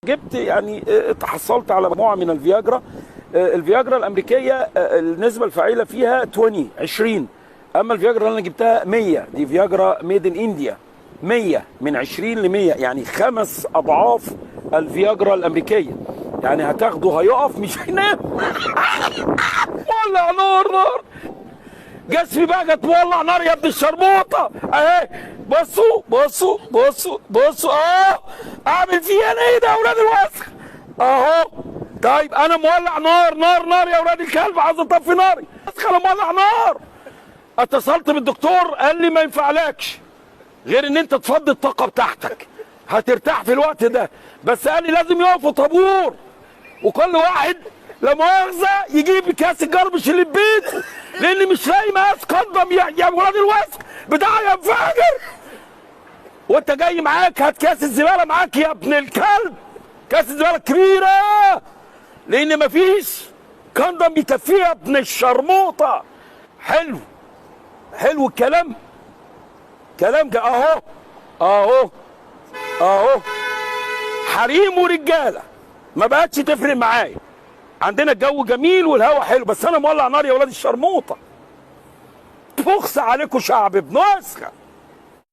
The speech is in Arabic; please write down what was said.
جبت يعني تحصلت على مجموعه من الفياجرا. الفياجرا الامريكيه النسبه الفعيله فيها 20. اما الفياجرا اللي انا جبتها 100، دي فياجرا ميد ان انديا. 100 من 20 ل 100 يعني 5 اضعاف الفياجرا الامريكيه. يعني هتاخده هيقف مش هينام. ولع نار جسمي بقى جت مولع نار يا ابن الشرموطه اهي. بصوا اعمل فيها انا ايه ده يا اولاد الوسخ اهو. طيب انا مولع نار يا اولاد الكلب، عايز اطفي ناري انا مولع نار. اتصلت بالدكتور قال لي ما ينفعلكش غير ان انت تفضي الطاقه بتاعتك، هترتاح في الوقت ده. بس قال لي لازم يقفوا طابور وكل واحد لا مؤاخذه يجيب كاس الجربش اللي في بيته، لان مش لاقي مقاس قدم يا ولاد الوسخ بتاعي ينفجر. وانت جاي معاك هات كاس الزباله معاك يا ابن الكلب، كاس الزباله كبيره لان مفيش كندم يكفيه يا ابن الشرموطه. حلو الكلام، كلام اهو حريم ورجاله ما بقتش تفرق معايا. عندنا الجو جميل والهواء حلو، بس انا مولع نار يا ولاد الشرموطه. بخس عليكم شعب ابن وسخه.